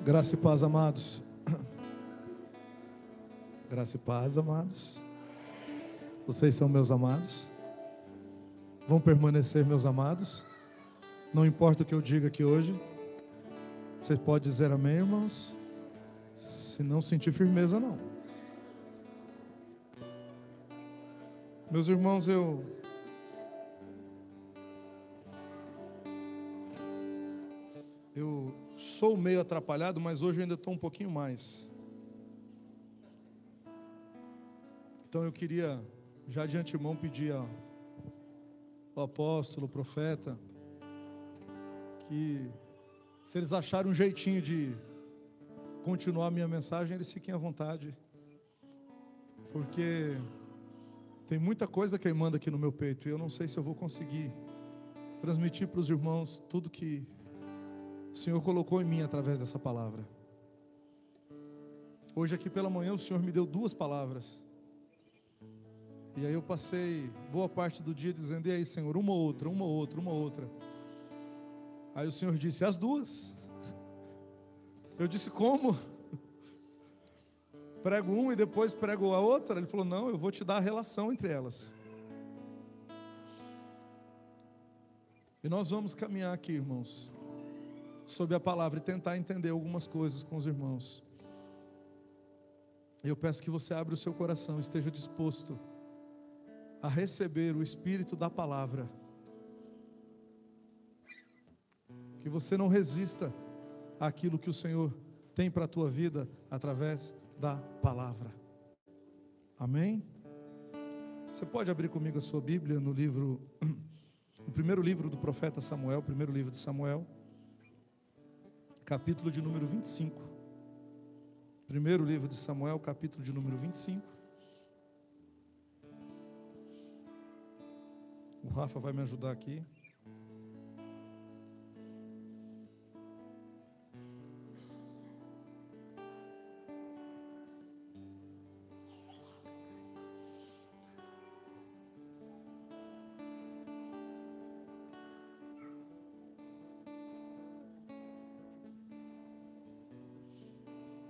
Graça e paz, amados. Graça e paz, amados. Vocês são meus amados. Vão permanecer meus amados. Não importa o que eu diga aqui hoje. Você pode dizer amém, irmãos? Se não sentir firmeza, não. Meus irmãos, eu sou meio atrapalhado, mas hoje eu ainda estou um pouquinho mais. Então eu queria já de antemão pedir ao apóstolo, ao profeta, que se eles acharem um jeitinho de continuar a minha mensagem, eles fiquem à vontade, porque tem muita coisa queimando aqui no meu peito e eu não sei se eu vou conseguir transmitir para os irmãos tudo que o Senhor colocou em mim através dessa palavra. Hoje aqui pela manhã o Senhor me deu 2 palavras. E aí eu passei boa parte do dia dizendo: e aí, Senhor, uma outra. Aí o Senhor disse: as 2. Eu disse: como? Prego uma e depois prego a outra? Ele falou: não, eu vou te dar a relação entre elas. E nós vamos caminhar aqui, irmãos, sob a palavra e tentar entender algumas coisas com os irmãos. Eu peço que você abra o seu coração, esteja disposto a receber o Espírito da palavra. Que você não resista àquilo que o Senhor tem para a tua vida através da palavra. Amém? Você pode abrir comigo a sua Bíblia no primeiro livro do profeta Samuel, primeiro livro de Samuel, capítulo de número 25. Primeiro livro de Samuel, capítulo de número 25. O Rafa vai me ajudar aqui.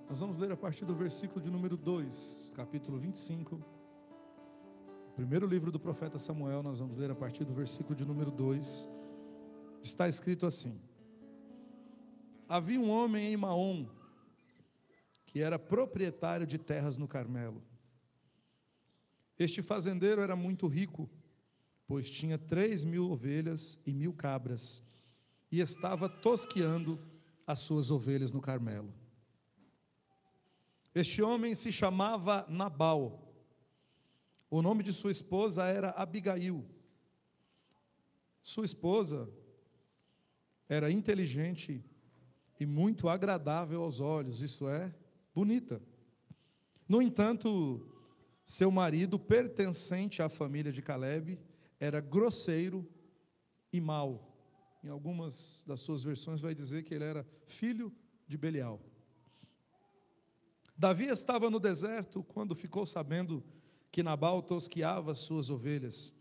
Nós vamos ler a partir do versículo de número 2, capítulo 25. Primeiro livro do profeta Samuel, nós vamos ler a partir do versículo de número 2. Está escrito assim: havia um homem em Maom, que era proprietário de terras no Carmelo. Este fazendeiro era muito rico, pois tinha 3.000 ovelhas e 1.000 cabras, e estava tosqueando as suas ovelhas no Carmelo. Este homem se chamava Nabal. O nome de sua esposa era Abigail. Sua esposa era inteligente e muito agradável aos olhos, isso é, bonita. No entanto, seu marido, pertencente à família de Calebe, era grosseiro e mau. Em algumas das suas versões vai dizer que ele era filho de Belial. Davi estava no deserto quando ficou sabendo que Nabal tosqueava as suas ovelhas,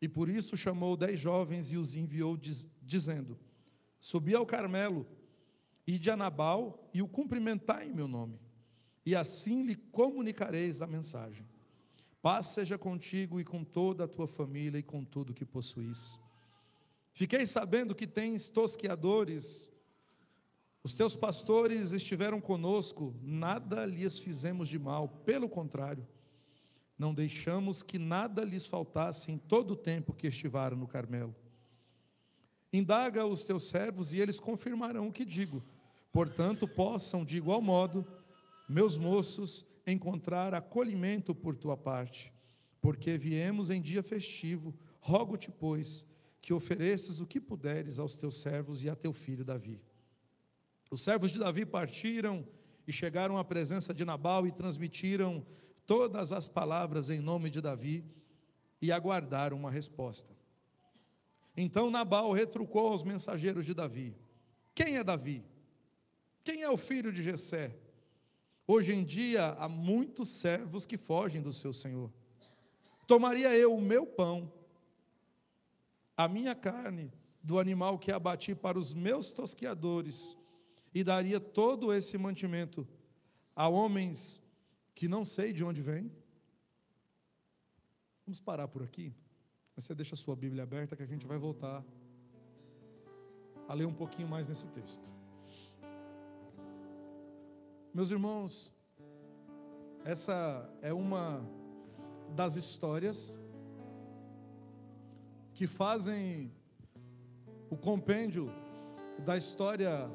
e por isso chamou 10 jovens e os enviou dizendo: subi ao Carmelo, ide a Nabal e o cumprimentai em meu nome, e assim lhe comunicareis a mensagem. Paz seja contigo e com toda a tua família e com tudo que possuís. Fiquei sabendo que tens tosqueadores. Os teus pastores estiveram conosco, nada lhes fizemos de mal, pelo contrário, não deixamos que nada lhes faltasse em todo o tempo que estiveram no Carmelo. Indaga os teus servos e eles confirmarão o que digo. Portanto, possam, de igual modo, meus moços, encontrar acolhimento por tua parte, porque viemos em dia festivo. Rogo-te, pois, que ofereças o que puderes aos teus servos e a teu filho Davi. Os servos de Davi partiram e chegaram à presença de Nabal e transmitiram todas as palavras em nome de Davi e aguardaram uma resposta. Então Nabal retrucou aos mensageiros de Davi: quem é Davi? Quem é o filho de Jessé? Hoje em dia há muitos servos que fogem do seu senhor. Tomaria eu o meu pão, a minha carne, do animal que abati para os meus tosqueadores, e daria todo esse mantimento a homens que não sei de onde vêm? Vamos parar por aqui. Você deixa a sua Bíblia aberta que a gente vai voltar a ler um pouquinho mais nesse texto. Meus irmãos, essa é uma das histórias que fazem o compêndio da história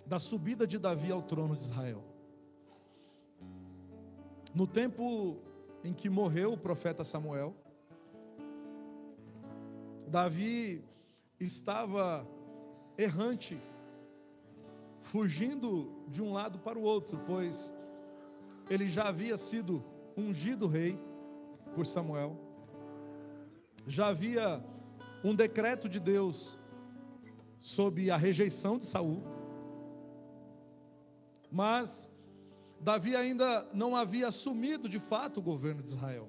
da subida de Davi ao trono de Israel. No tempo em que morreu o profeta Samuel, Davi estava errante, fugindo de um lado para o outro, pois ele já havia sido ungido rei por Samuel, já havia um decreto de Deus sobre a rejeição de Saul, mas Davi ainda não havia assumido de fato o governo de Israel.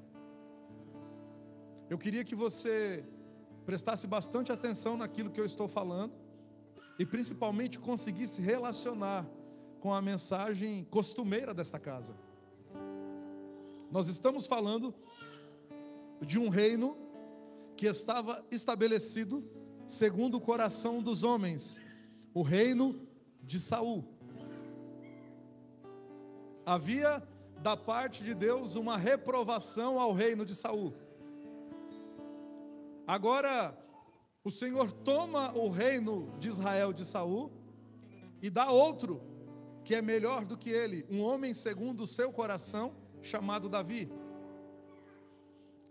Eu queria que você prestasse bastante atenção naquilo que eu estou falando e principalmente conseguisse relacionar com a mensagem costumeira desta casa. Nós estamos falando de um reino que estava estabelecido segundo o coração dos homens, o reino de Saul. Havia da parte de Deus uma reprovação ao reino de Saul. Agora, o Senhor toma o reino de Israel de Saul e dá outro, que é melhor do que ele, um homem segundo o seu coração, chamado Davi.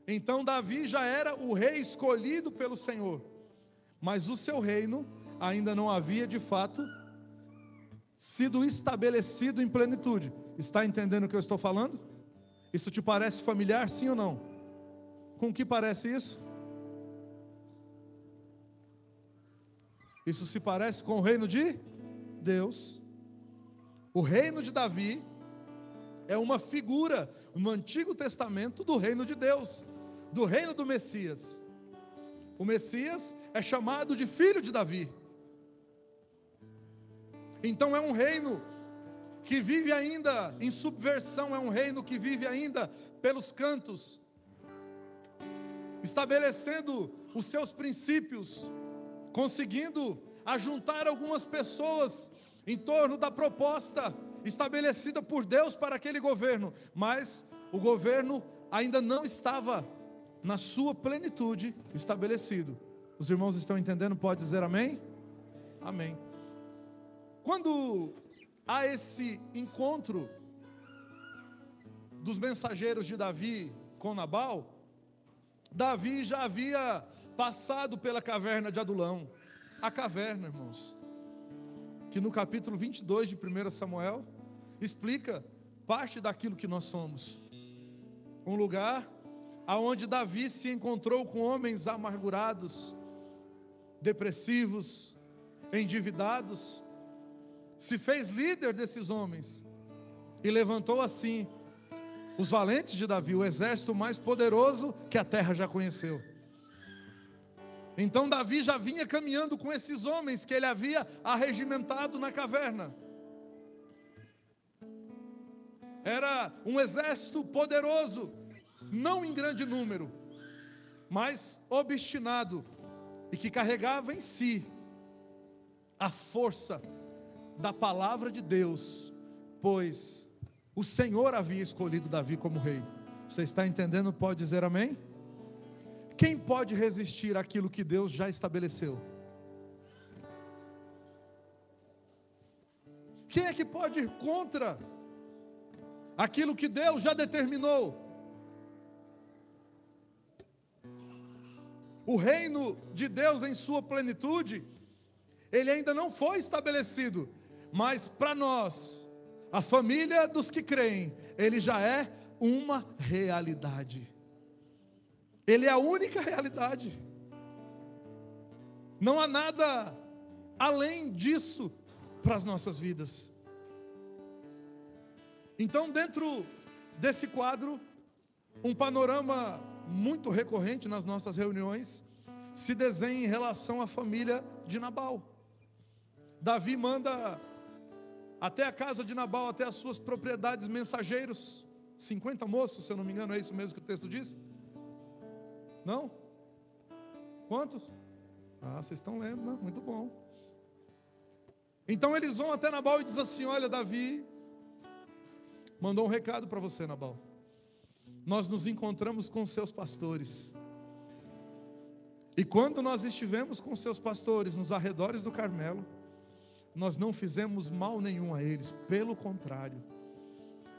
Então Davi já era o rei escolhido pelo Senhor, mas o seu reino ainda não havia de fato sido estabelecido em plenitude. Está entendendo o que eu estou falando? Isso te parece familiar, sim ou não? Com o que parece isso? Isso se parece com o reino de Deus. O reino de Davi é uma figura no Antigo Testamento do reino de Deus, do reino do Messias. O Messias é chamado de filho de Davi. Então é um reino que vive ainda em subversão, é um reino que vive ainda pelos cantos, estabelecendo os seus princípios, conseguindo ajuntar algumas pessoas em torno da proposta estabelecida por Deus para aquele governo, mas o governo ainda não estava na sua plenitude estabelecido. Os irmãos estão entendendo? Pode dizer amém? Amém. Quando há esse encontro dos mensageiros de Davi com Nabal, Davi já havia passado pela caverna de Adulão. A caverna, irmãos, que no capítulo 22 de 1 Samuel explica parte daquilo que nós somos. Um lugar aonde Davi se encontrou com homens amargurados, depressivos, endividados, se fez líder desses homens e levantou assim os valentes de Davi, o exército mais poderoso que a terra já conheceu. Então Davi já vinha caminhando com esses homens que ele havia arregimentado na caverna. Era um exército poderoso, não em grande número, mas obstinado, e que carregava em si a força da palavra de Deus, pois o Senhor havia escolhido Davi como rei. Você está entendendo? Pode dizer amém? Quem pode resistir àquilo que Deus já estabeleceu? Quem é que pode ir contra aquilo que Deus já determinou? O reino de Deus em sua plenitude, ele ainda não foi estabelecido, mas para nós, a família dos que creem, ele já é uma realidade. Ele é a única realidade. Não há nada além disso para as nossas vidas. Então, dentro desse quadro, um panorama muito recorrente nas nossas reuniões se desenha em relação à família de Nabal. Davi manda até a casa de Nabal, até as suas propriedades, mensageiros, 50 moços, se eu não me engano, é isso mesmo que o texto diz? Não? Quantos? Vocês estão lendo, né? Muito bom. Então eles vão até Nabal e dizem assim: olha, Davi mandou um recado para você, Nabal. Nós nos encontramos com seus pastores. E quando nós estivemos com seus pastores nos arredores do Carmelo, nós não fizemos mal nenhum a eles, pelo contrário,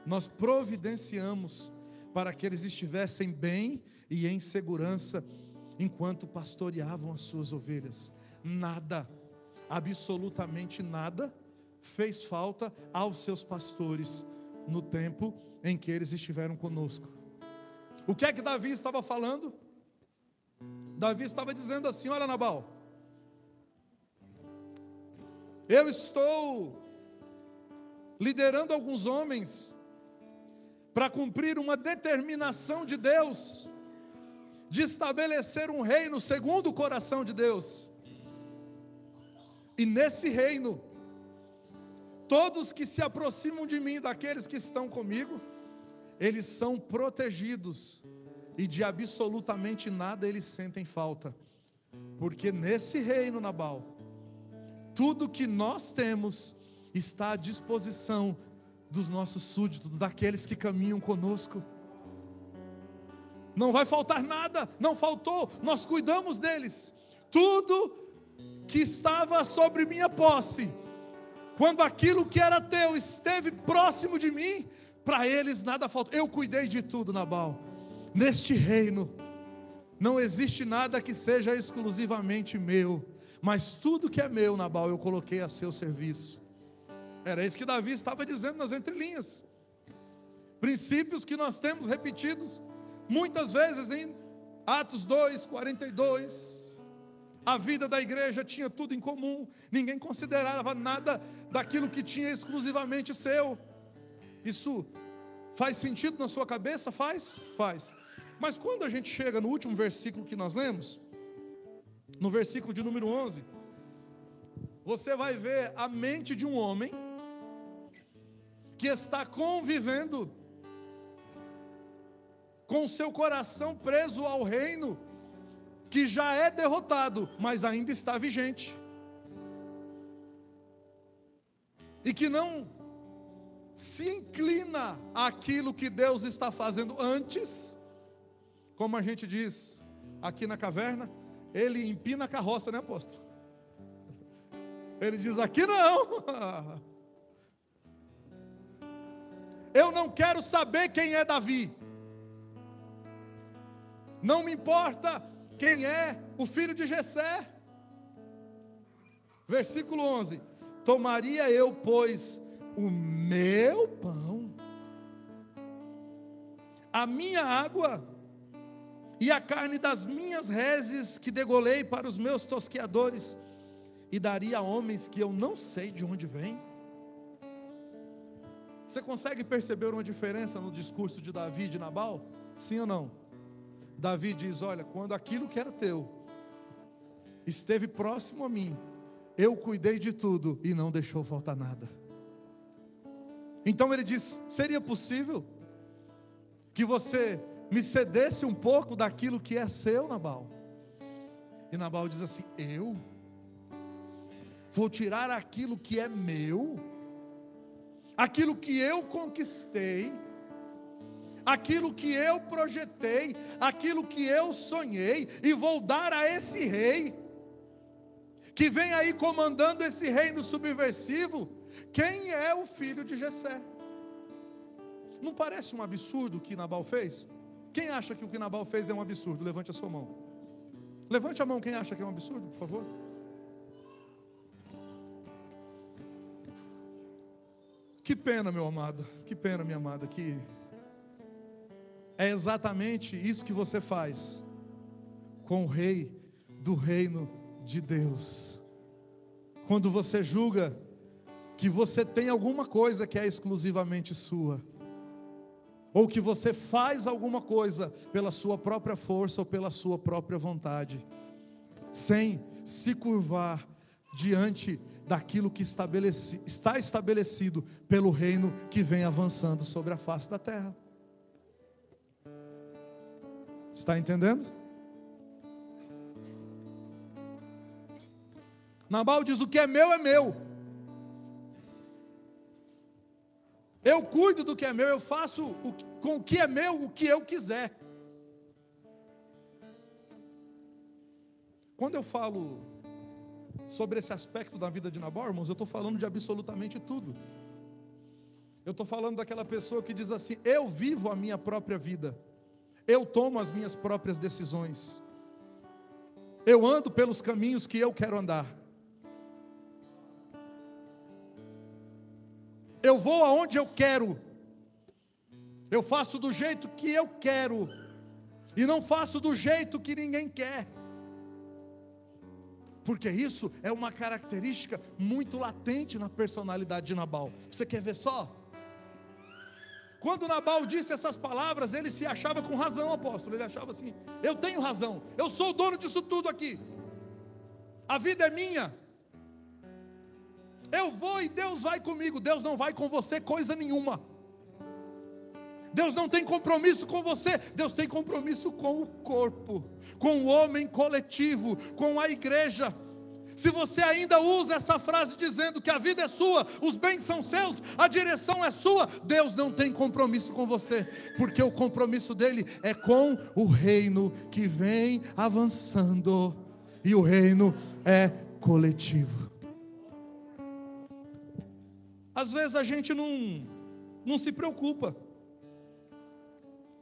nós providenciamos para que eles estivessem bem e em segurança enquanto pastoreavam as suas ovelhas. Nada, absolutamente nada, fez falta aos seus pastores no tempo em que eles estiveram conosco. O que é que Davi estava falando? Davi estava dizendo assim: olha, Nabal, eu estou liderando alguns homens para cumprir uma determinação de Deus, de estabelecer um reino segundo o coração de Deus. E nesse reino, todos que se aproximam de mim, daqueles que estão comigo, eles são protegidos, e de absolutamente nada eles sentem falta, porque nesse reino, Nabal, tudo que nós temos está à disposição dos nossos súditos, daqueles que caminham conosco. Não vai faltar nada, não faltou, nós cuidamos deles. Tudo que estava sobre minha posse, quando aquilo que era teu esteve próximo de mim, para eles nada faltou. Eu cuidei de tudo, Nabal. Neste reino não existe nada que seja exclusivamente meu, mas tudo que é meu, Nabal, eu coloquei a seu serviço. Era isso que Davi estava dizendo nas entrelinhas. Princípios que nós temos repetidos muitas vezes em Atos 2, 42. A vida da igreja tinha tudo em comum, ninguém considerava nada daquilo que tinha exclusivamente seu. Isso faz sentido na sua cabeça? Faz? Faz. Mas quando a gente chega no último versículo que nós lemos, no versículo de número 11, você vai ver a mente de um homem que está convivendo com seu coração preso ao reino que já é derrotado, mas ainda está vigente, e que não se inclina àquilo que Deus está fazendo antes. Como a gente diz aqui na caverna, ele empina a carroça, né, apóstolo? Ele diz: aqui não. Eu não quero saber quem é Davi, não me importa quem é o filho de Jessé. Versículo 11: tomaria eu, pois, o meu pão, a minha água e a carne das minhas reses que degolei para os meus tosqueadores, e daria a homens que eu não sei de onde vêm. Você consegue perceber uma diferença no discurso de Davi e de Nabal? Sim ou não? Davi diz: olha, quando aquilo que era teu esteve próximo a mim, eu cuidei de tudo e não deixou faltar nada. Então ele diz: seria possível que você me cedesse um pouco daquilo que é seu, Nabal? E Nabal diz assim: eu vou tirar aquilo que é meu, aquilo que eu conquistei, aquilo que eu projetei, aquilo que eu sonhei, e vou dar a esse rei, que vem aí comandando esse reino subversivo. Quem é o filho de Jessé? Não parece um absurdo o que Nabal fez? Quem acha que o que Nabal fez é um absurdo? Levante a sua mão. Levante a mão quem acha que é um absurdo, por favor. Que pena, meu amado, que pena, minha amada, que é exatamente isso que você faz com o rei do reino de Deus. Quando você julga que você tem alguma coisa que é exclusivamente sua, ou que você faz alguma coisa pela sua própria força ou pela sua própria vontade, sem se curvar diante daquilo que está estabelecido pelo reino que vem avançando sobre a face da terra. Está entendendo? Nabal diz: o que é meu é meu. Eu cuido do que é meu, eu faço com o que é meu o que eu quiser. Quando eu falo sobre esse aspecto da vida de Nabal, irmãos, eu estou falando de absolutamente tudo. Eu estou falando daquela pessoa que diz assim: eu vivo a minha própria vida, eu tomo as minhas próprias decisões, eu ando pelos caminhos que eu quero andar, eu vou aonde eu quero, eu faço do jeito que eu quero, e não faço do jeito que ninguém quer. Porque isso é uma característica muito latente na personalidade de Nabal. Você quer ver só? Quando Nabal disse essas palavras, ele se achava com razão, apóstolo. Ele achava assim: eu tenho razão, eu sou o dono disso tudo aqui, a vida é minha, eu vou e Deus vai comigo. Deus não vai com você coisa nenhuma. Deus não tem compromisso com você, Deus tem compromisso com o corpo, com o homem coletivo, com a igreja. Se você ainda usa essa frase dizendo que a vida é sua, os bens são seus, a direção é sua, Deus não tem compromisso com você, porque o compromisso dele é com o reino que vem avançando, e o reino é coletivo. Às vezes a gente não se preocupa,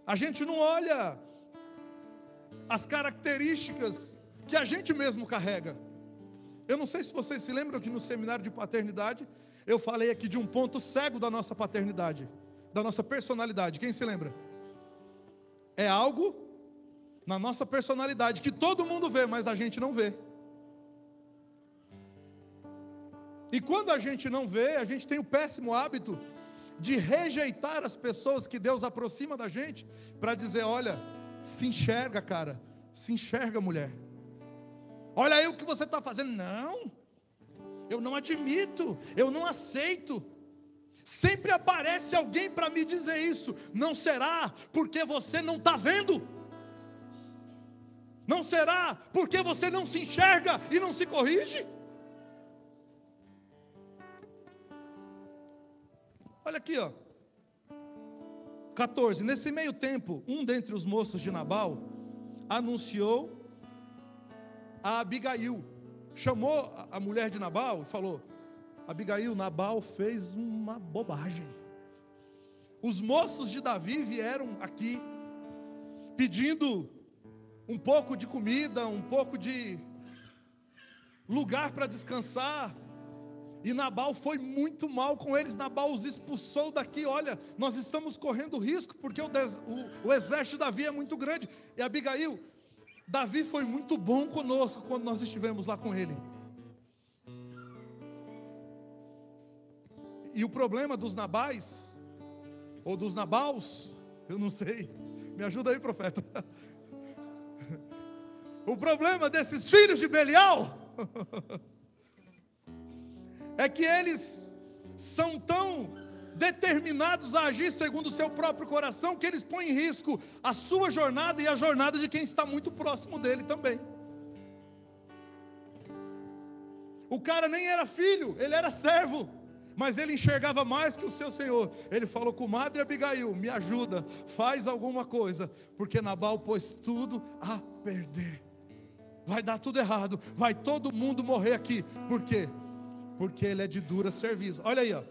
a gente não olha as características que a gente mesmo carrega. Eu não sei se vocês se lembram que no seminário de paternidade eu falei aqui de um ponto cego da nossa paternidade, da nossa personalidade. Quem se lembra? É algo na nossa personalidade que todo mundo vê, mas a gente não vê. E quando a gente não vê, a gente tem o péssimo hábito de rejeitar as pessoas que Deus aproxima da gente, para dizer: olha, se enxerga, cara, se enxerga, mulher, olha aí o que você está fazendo. Não, eu não admito, eu não aceito. Sempre aparece alguém para me dizer isso. Não será porque você não está vendo? Não será porque você não se enxerga e não se corrige? Olha aqui, ó, 14. Nesse meio tempo, um dentre os moços de Nabal anunciou a Abigail, chamou a mulher de Nabal e falou: Abigail, Nabal fez uma bobagem. Os moços de Davi vieram aqui pedindo um pouco de comida, um pouco de lugar para descansar, e Nabal foi muito mal com eles. Nabal os expulsou daqui. Olha, nós estamos correndo risco, porque o exército de Davi é muito grande. E Abigail: Davi foi muito bom conosco quando nós estivemos lá com ele. E o problema dos Nabais, ou dos Nabals, eu não sei, me ajuda aí, profeta. O problema desses filhos de Belial é que eles são tão determinados a agir segundo o seu próprio coração, que eles põem em risco a sua jornada e a jornada de quem está muito próximo dele também. O cara nem era filho, ele era servo, mas ele enxergava mais que o seu senhor. Ele falou: comadre Abigail, me ajuda, faz alguma coisa, porque Nabal pôs tudo a perder. Vai dar tudo errado, vai todo mundo morrer aqui. Por quê? Porque ele é de dura serviço. Olha aí, ó.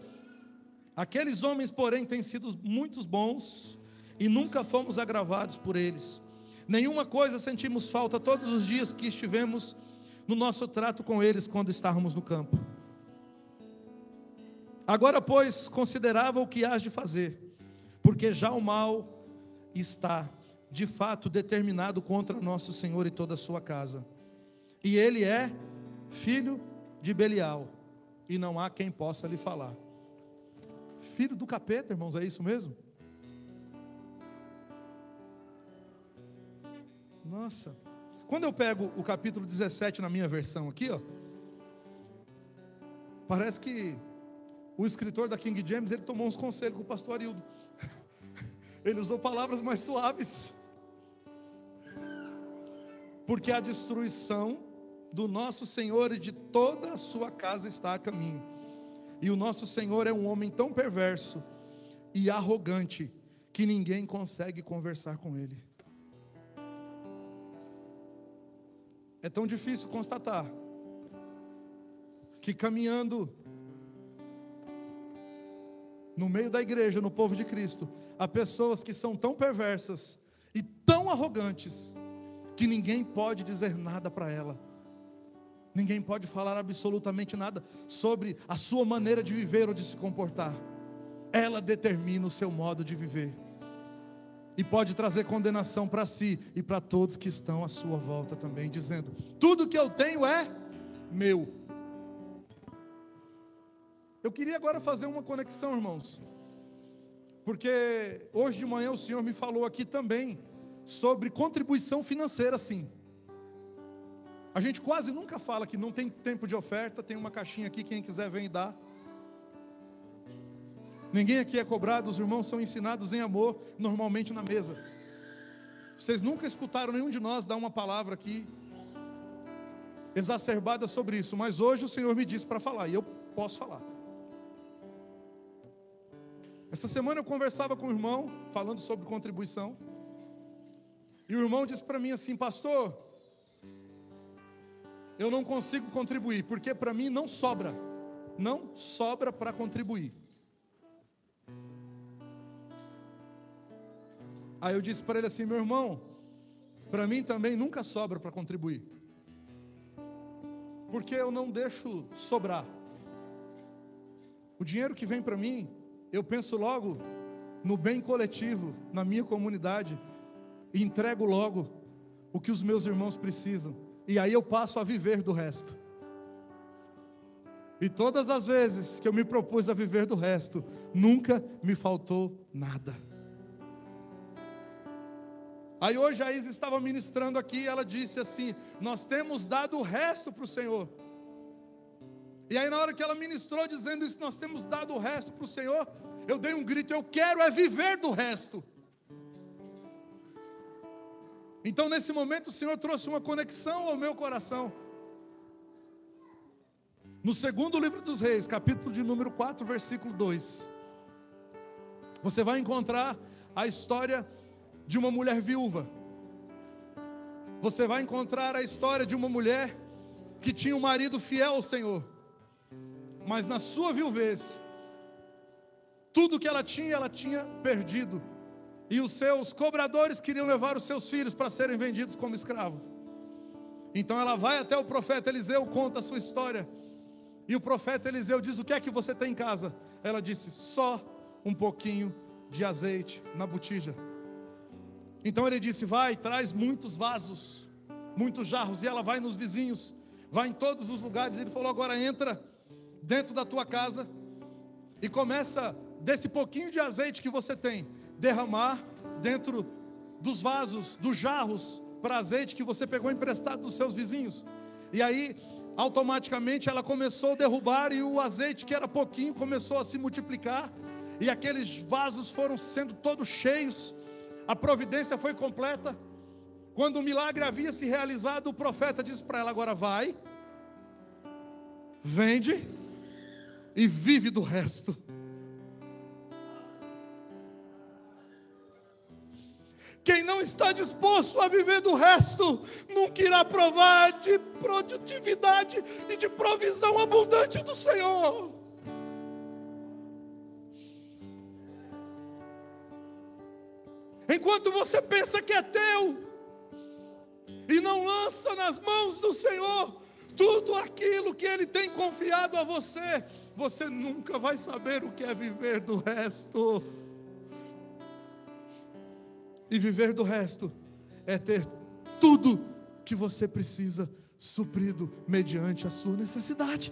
Aqueles homens, porém, têm sido muitos bons, e nunca fomos agravados por eles. Nenhuma coisa sentimos falta todos os dias que estivemos no nosso trato com eles, quando estávamos no campo. Agora, pois, considerava o que hás de fazer, porque já o mal está, de fato, determinado contra nosso Senhor e toda a sua casa. E ele é filho de Belial, e não há quem possa lhe falar. Filho do capeta, irmãos, é isso mesmo? Nossa, quando eu pego o capítulo 17 na minha versão aqui, ó, Parece que o escritor da King James, ele tomou uns conselhos com o pastor Arildo. Ele usou palavras mais suaves. Porque a destruição do nosso Senhor e de toda a sua casa está a caminho. E o nosso Senhor é um homem tão perverso e arrogante que ninguém consegue conversar com ele. É tão difícil constatar que caminhando no meio da igreja, no povo de Cristo, há pessoas que são tão perversas e tão arrogantes que ninguém pode dizer nada para ela. Ninguém pode falar absolutamente nada sobre a sua maneira de viver ou de se comportar. Ela determina o seu modo de viver. E pode trazer condenação para si e para todos que estão à sua volta também, dizendo: tudo que eu tenho é meu. Eu queria agora fazer uma conexão, irmãos, porque hoje de manhã o Senhor me falou aqui também sobre contribuição financeira, sim. A gente quase nunca fala que não tem tempo de oferta, tem uma caixinha aqui, quem quiser vem e dá. Ninguém aqui é cobrado, os irmãos são ensinados em amor, normalmente na mesa. Vocês nunca escutaram nenhum de nós dar uma palavra aqui exacerbada sobre isso, mas hoje o Senhor me disse para falar, e eu posso falar. Essa semana eu conversava com o irmão, falando sobre contribuição, e o irmão disse para mim assim: pastor, eu não consigo contribuir, porque para mim não sobra para contribuir. Aí eu disse para ele assim: meu irmão, para mim também nunca sobra para contribuir, porque eu não deixo sobrar. O dinheiro que vem para mim, eu penso logo no bem coletivo, na minha comunidade, e entrego logo o que os meus irmãos precisam, e aí eu passo a viver do resto. E todas as vezes que eu me propus a viver do resto, nunca me faltou nada. Aí hoje a Isa estava ministrando aqui, e ela disse assim: nós temos dado o resto para o Senhor. E aí na hora que ela ministrou dizendo isso, nós temos dado o resto para o Senhor, eu dei um grito: eu quero é viver do resto. Então nesse momento o Senhor trouxe uma conexão ao meu coração. No segundo livro dos Reis, capítulo de número 4, versículo 2, você vai encontrar a história de uma mulher viúva. Você vai encontrar a história de uma mulher que tinha um marido fiel ao Senhor, mas na sua viuvez, tudo que ela tinha perdido. E os seus cobradores queriam levar os seus filhos para serem vendidos como escravos. Então ela vai até o profeta Eliseu, conta a sua história. E o profeta Eliseu diz: o que é que você tem em casa? Ela disse: só um pouquinho de azeite na botija. Então ele disse: vai, traz muitos vasos, muitos jarros. E ela vai nos vizinhos, vai em todos os lugares. Ele falou: agora entra dentro da tua casa e começa desse pouquinho de azeite que você tem, derramar dentro dos vasos, dos jarros para azeite que você pegou emprestado dos seus vizinhos. E aí automaticamente ela começou a derrubar, e o azeite, que era pouquinho, começou a se multiplicar, e aqueles vasos foram sendo todos cheios. A providência foi completa. Quando o milagre havia se realizado, o profeta disse para ela: agora vai, vende e vive do resto. Quem não está disposto a viver do resto, nunca irá provar de produtividade e de provisão abundante do Senhor. Enquanto você pensa que é teu, e não lança nas mãos do Senhor tudo aquilo que Ele tem confiado a você, você nunca vai saber o que é viver do resto. E viver do resto é ter tudo que você precisa suprido mediante a sua necessidade.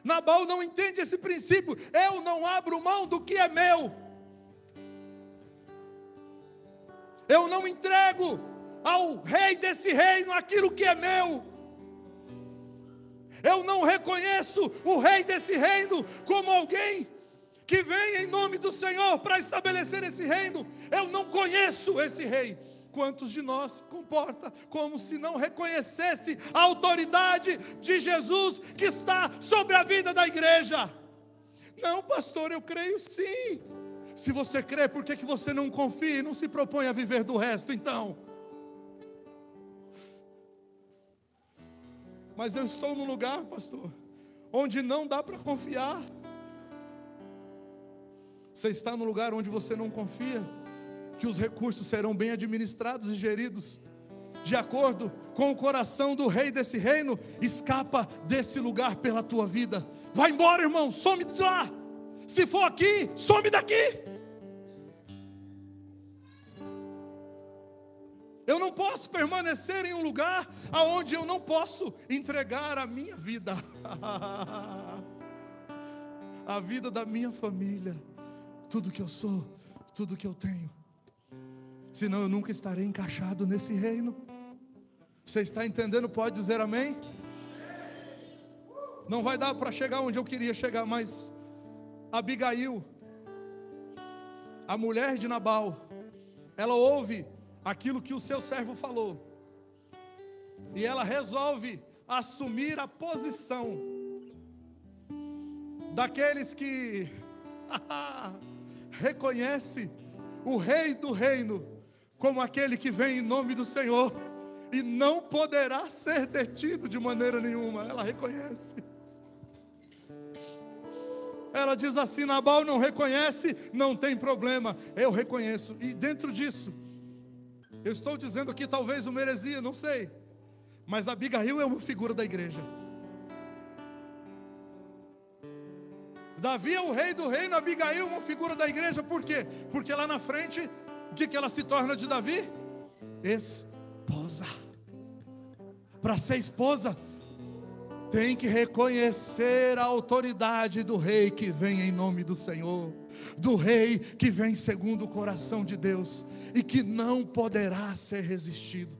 Nabal não entende esse princípio. Eu não abro mão do que é meu. Eu não entrego ao rei desse reino aquilo que é meu. Eu não reconheço o rei desse reino como alguém que vem em nome do Senhor para estabelecer esse reino. Eu não conheço esse rei. Quantos de nós se comporta como se não reconhecesse a autoridade de Jesus que está sobre a vida da igreja? Não, pastor, eu creio sim. Se você crê, por que você não confia e não se propõe a viver do resto então? Mas eu estou num lugar, pastor, onde não dá para confiar. Você está num lugar onde você não confia que os recursos serão bem administrados e geridos de acordo com o coração do rei desse reino. Escapa desse lugar pela tua vida. Vai embora, irmão, some de lá. Se for aqui, some daqui. Eu não posso permanecer em um lugar aonde eu não posso entregar a minha vida, a vida da minha família, tudo que eu sou, tudo que eu tenho. Senão eu nunca estarei encaixado nesse reino. Você está entendendo? Pode dizer amém? Não vai dar para chegar onde eu queria chegar, mas Abigail, a mulher de Nabal, ela ouve aquilo que o seu servo falou, e ela resolve assumir a posição daqueles que reconhece o rei do reino como aquele que vem em nome do Senhor e não poderá ser detido de maneira nenhuma. Ela reconhece. Ela diz assim: Nabal não reconhece, não tem problema, eu reconheço. E dentro disso, eu estou dizendo aqui, talvez uma heresia, não sei, mas Abigail é uma figura da igreja. Davi é o rei do reino, Abigail é uma figura da igreja. Por quê? Porque lá na frente, o que ela se torna de Davi? Esposa. Para ser esposa, tem que reconhecer a autoridade do rei que vem em nome do Senhor, do rei que vem segundo o coração de Deus e que não poderá ser resistido.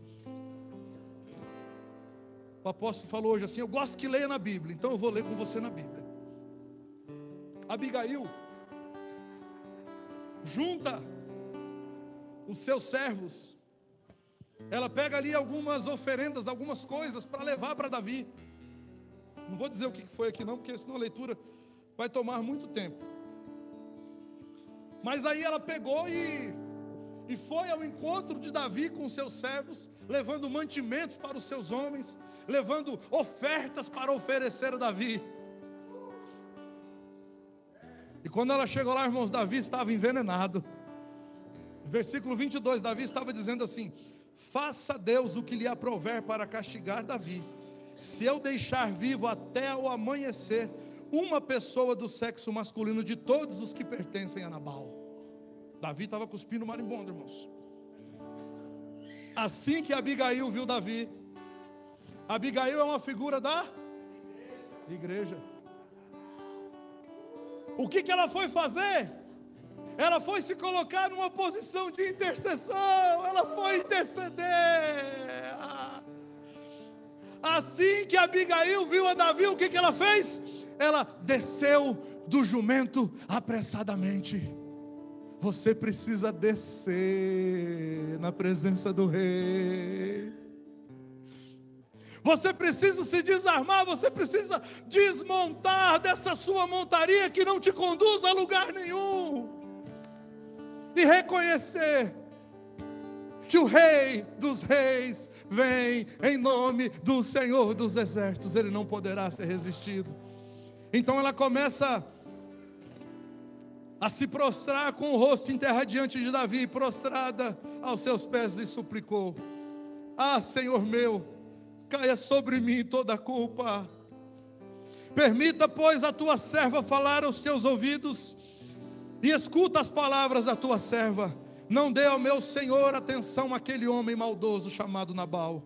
O apóstolo falou hoje assim: eu gosto que leia na Bíblia, então eu vou ler com você na Bíblia. Abigail junta os seus servos, ela pega ali algumas oferendas, algumas coisas para levar para Davi. Não vou dizer o que foi aqui não, porque senão a leitura vai tomar muito tempo. Mas aí ela pegou e foi ao encontro de Davi com os seus servos, levando mantimentos para os seus homens, levando ofertas para oferecer a Davi. E quando ela chegou lá, irmãos, Davi estava envenenado. Versículo 22, Davi estava dizendo assim: faça Deus o que lhe aprouver para castigar Davi, se eu deixar vivo até o amanhecer uma pessoa do sexo masculino de todos os que pertencem a Nabal. Davi estava cuspindo marimbondo, irmãos. Assim que Abigail viu Davi, Abigail é uma figura da igreja. O que ela foi fazer? Ela foi se colocar numa posição de intercessão. Ela foi interceder. Assim que Abigail viu a Davi, o que ela fez? Ela desceu do jumento apressadamente. Você precisa descer na presença do rei. Você precisa se desarmar, você precisa desmontar dessa sua montaria que não te conduz a lugar nenhum. E reconhecer que o Rei dos Reis vem em nome do Senhor dos Exércitos. Ele não poderá ser resistido. Então ela começa a se prostrar com o rosto em terra diante de Davi, prostrada aos seus pés lhe suplicou: ah, Senhor meu, caia sobre mim toda a culpa. Permita, pois, a tua serva falar aos teus ouvidos, e escuta as palavras da tua serva. Não dê ao meu senhor atenção àquele homem maldoso chamado Nabal.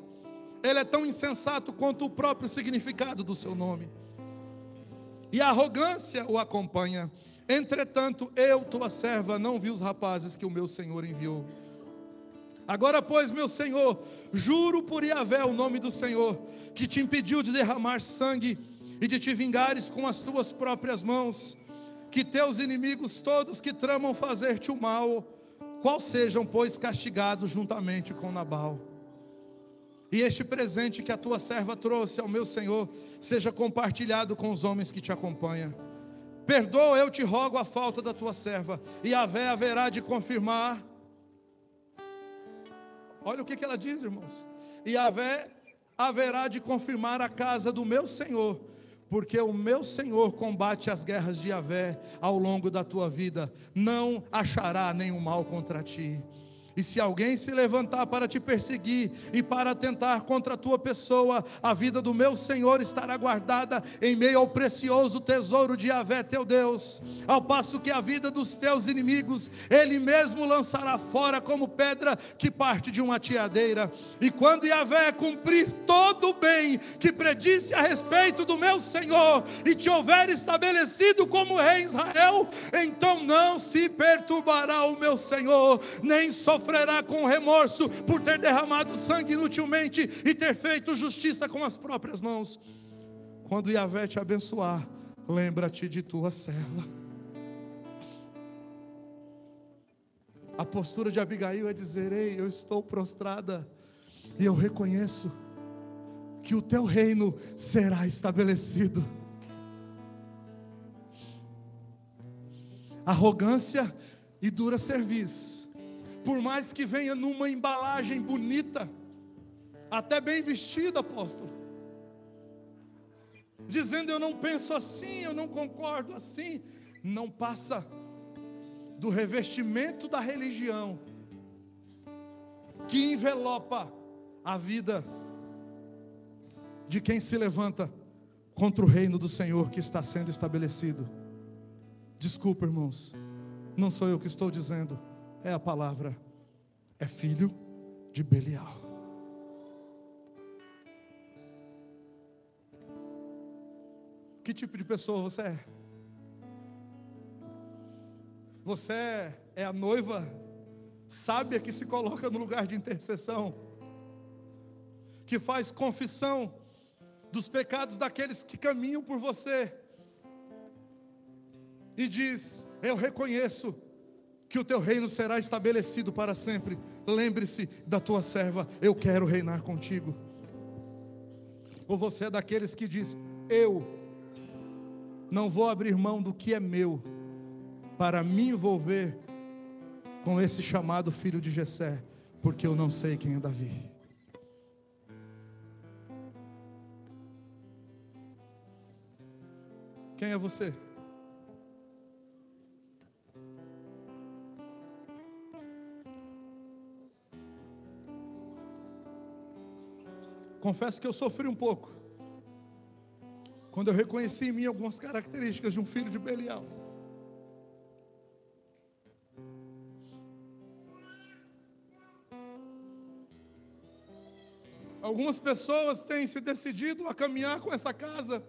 Ele é tão insensato quanto o próprio significado do seu nome, e a arrogância o acompanha. Entretanto, eu, tua serva, não vi os rapazes que o meu senhor enviou. Agora, pois, meu Senhor, juro por Yahvé, o nome do Senhor, que te impediu de derramar sangue e de te vingares com as tuas próprias mãos, que teus inimigos todos que tramam fazer-te o mal, qual sejam, pois, castigados juntamente com Nabal. E este presente que a tua serva trouxe ao meu Senhor, seja compartilhado com os homens que te acompanham. Perdoa, eu te rogo, a falta da tua serva, e Yahvé haverá de confirmar. Olha o que ela diz, irmãos. E Yahvé haverá de confirmar a casa do meu Senhor, porque o meu Senhor combate as guerras de Yahvé ao longo da tua vida, não achará nenhum mal contra ti. E se alguém se levantar para te perseguir e para atentar contra a tua pessoa, a vida do meu Senhor estará guardada em meio ao precioso tesouro de Yahvé teu Deus, ao passo que a vida dos teus inimigos Ele mesmo lançará fora como pedra que parte de uma ateadeira. E quando Yahvé cumprir todo o bem que predisse a respeito do meu Senhor e te houver estabelecido como rei em Israel, então não se perturbará o meu Senhor, nem sofrerá com remorso por ter derramado sangue inutilmente e ter feito justiça com as próprias mãos. Quando Yahvé te abençoar, lembra-te de tua serva. A postura de Abigail é dizer: ei, eu estou prostrada e eu reconheço que o teu reino será estabelecido. Arrogância e dura serviço, por mais que venha numa embalagem bonita, até bem vestida, apóstolo, dizendo: eu não penso assim, eu não concordo assim, não passa do revestimento da religião que envelopa a vida de quem se levanta contra o reino do Senhor que está sendo estabelecido. Desculpa, irmãos, não sou eu que estou dizendo, é a palavra. É filho de Belial. Que tipo de pessoa você é? Você é a noiva sábia que se coloca no lugar de intercessão, que faz confissão dos pecados daqueles que caminham por você e diz: eu reconheço que o teu reino será estabelecido para sempre. Lembre-se da tua serva, eu quero reinar contigo. Ou você é daqueles que diz: eu não vou abrir mão do que é meu para me envolver com esse chamado filho de Jessé, porque eu não sei quem é Davi. Quem é você? Confesso que eu sofri um pouco quando eu reconheci em mim algumas características de um filho de Belial. Algumas pessoas têm se decidido a caminhar com essa casa.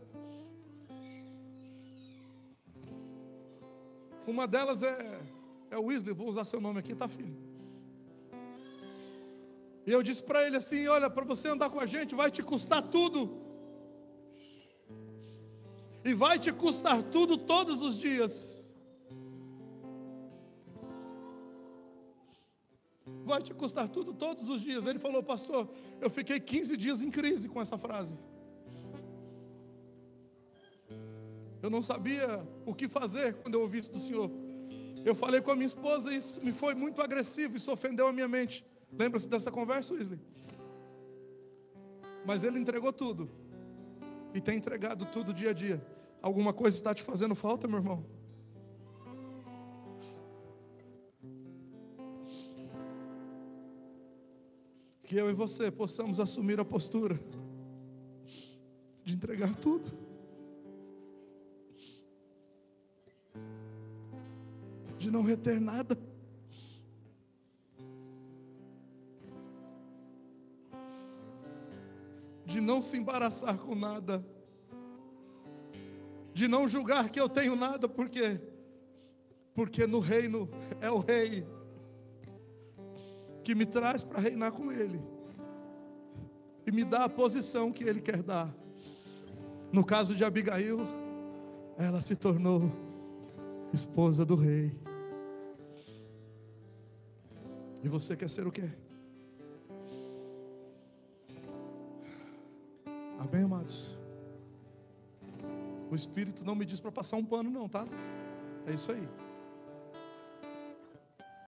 Uma delas é o Wesley, vou usar seu nome aqui, tá, filho? E eu disse para ele assim: olha, para você andar com a gente vai te custar tudo. E vai te custar tudo todos os dias. Vai te custar tudo todos os dias. Ele falou: pastor, eu fiquei 15 dias em crise com essa frase. Eu não sabia o que fazer quando eu ouvi isso do Senhor. Eu falei com a minha esposa e isso me foi muito agressivo, isso ofendeu a minha mente. Lembra-se dessa conversa, Wesley? Mas Ele entregou tudo. E tem entregado tudo dia a dia. Alguma coisa está te fazendo falta, meu irmão? Que eu e você possamos assumir a postura de entregar tudo. De não reter nada. De não se embaraçar com nada, de não julgar que eu tenho nada, porque no reino é o rei, que me traz para reinar com Ele e me dá a posição que Ele quer dar. No caso de Abigail, ela se tornou esposa do rei. E você quer ser o quê? Amém, amados? O Espírito não me diz para passar um pano não, tá? É isso aí.